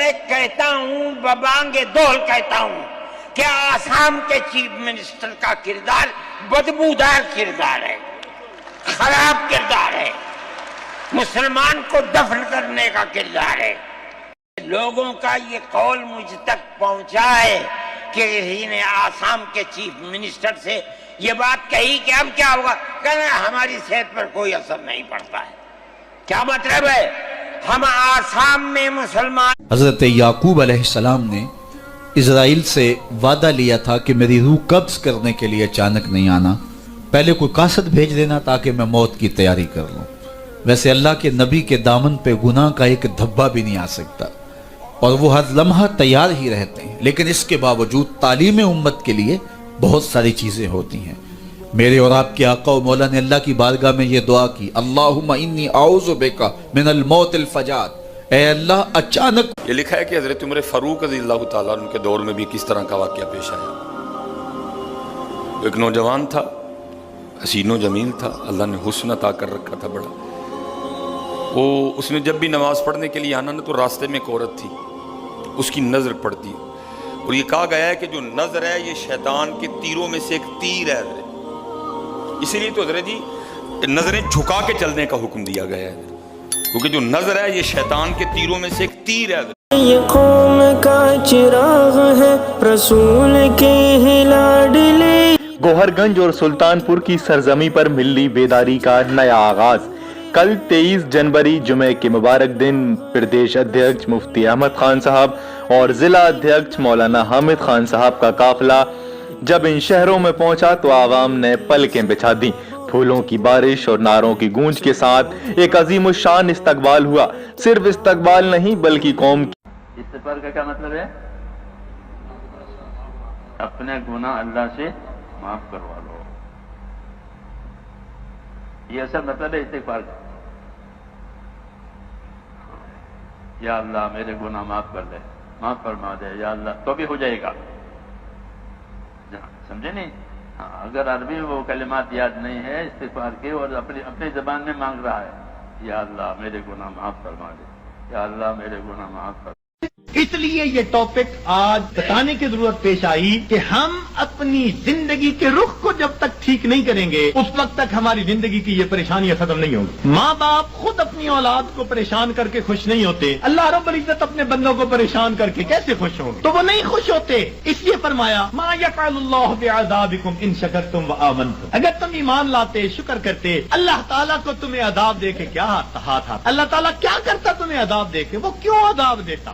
میں کہتا ہوں، ببانگے دول کہتا ہوں کہ آسام کے چیف منسٹر کا کردار بدبودار کردار ہے، خراب کردار ہے، مسلمان کو دفن کرنے کا کردار ہے۔ لوگوں کا یہ قول مجھ تک پہنچا ہے کہ کسی نے آسام کے چیف منسٹر سے یہ بات کہی کہ اب کیا ہوگا، کہنا ہماری صحت پر کوئی اثر نہیں پڑتا ہے۔ کیا مطلب ہے؟ ہم آسام میں مسلمان۔ حضرت یعقوب علیہ السلام نے اسرائیل سے وعدہ لیا تھا کہ میری روح قبض کرنے کے لیے اچانک نہیں آنا، پہلے کوئی قاصد بھیج دینا تاکہ میں موت کی تیاری کر لوں۔ ویسے اللہ کے نبی کے دامن پہ گناہ کا ایک دھبا بھی نہیں آ سکتا، اور وہ ہر لمحہ تیار ہی رہتے ہیں، لیکن اس کے باوجود تعلیم امت کے لیے بہت ساری چیزیں ہوتی ہیں۔ میرے اور آپ کے آقا و مولا نے اللہ کی بارگاہ میں یہ دعا کی، اللہم انی اعوذ بک من الموت الفجاۃ، اے اللہ اچانک۔ یہ لکھا ہے کہ حضرت عمر فاروق رضی اللہ تعالیٰ عنہ کے دور میں بھی کس طرح کا واقعہ پیش آیا۔ ایک نوجوان تھا، حسین و جمیل تھا، اللہ نے حسن عطا کر رکھا تھا بڑا۔ اس نے جب بھی نماز پڑھنے کے لیے آنا نا تو راستے میں ایک عورت تھی، اس کی نظر پڑتی، اور یہ کہا گیا ہے کہ جو نظر ہے یہ شیطان کے تیروں میں سے ایک تیر ہے حضرت، اسی لیے تو حضرت جی نظریں جھکا کے چلنے کا حکم دیا گیا ہے، کیونکہ جو نظر ہے یہ شیطان کے تیروں میں سے ایک تیر ہے حضرت۔ یہ قوم کا چراغ ہے رسول کے لاڈلے۔ گوہر گنج اور سلطان پور کی سرزمین پر ملی بیداری کا نیا آغاز۔ کل 23 جنوری جمعے کے مبارک دن پردیش ادھیکش مفتی احمد خان صاحب اور ضلع ادھیکش مولانا حامد خان صاحب کا قافلہ جب ان شہروں میں پہنچا تو عوام نے پلکیں بچھا دیں۔ پھولوں کی بارش اور نعروں کی گونج کے ساتھ ایک عظیم الشان استقبال ہوا۔ صرف استقبال نہیں بلکہ قوم کی استغفار کا کیا مطلب ہے؟ اپنے گناہ اللہ سے معاف کروا لو، یہ اصل مطلب ہے استغفار کا۔ یا اللہ میرے گناہ معاف کر دے، معاف فرما دے یا اللہ، تو بھی ہو جائے گا، سمجھے نہیں؟ ہاں، اگر عربی میں وہ کلمات یاد نہیں ہے استغفار کے اور اپنی زبان میں مانگ رہا ہے، یا اللہ میرے گناہ معاف فرما دے، یا اللہ میرے گناہ معاف فرما دے۔ اس لیے یہ ٹاپک آج بتانے کی ضرورت پیش آئی کہ ہم اپنی زندگی کے رخ کو جب تک ٹھیک نہیں کریں گے اس وقت تک ہماری زندگی کی یہ پریشانیاں ختم نہیں ہوں گی۔ ماں باپ خود اپنی اولاد کو پریشان کر کے خوش نہیں ہوتے، اللہ رب العزت اپنے بندوں کو پریشان کر کے کیسے خوش ہوں گے؟ تو وہ نہیں خوش ہوتے، اس لیے فرمایا ما یفعل اللہ بعذابکم ان شکرتم وآمنتم، اگر تم ایمان لاتے شکر کرتے اللہ تعالیٰ کو تمہیں عذاب دے کے کیا ہاتھ تھا، اللہ تعالیٰ کیا کرتا تمہیں عذاب دے کے؟ وہ کیوں عذاب دیتا؟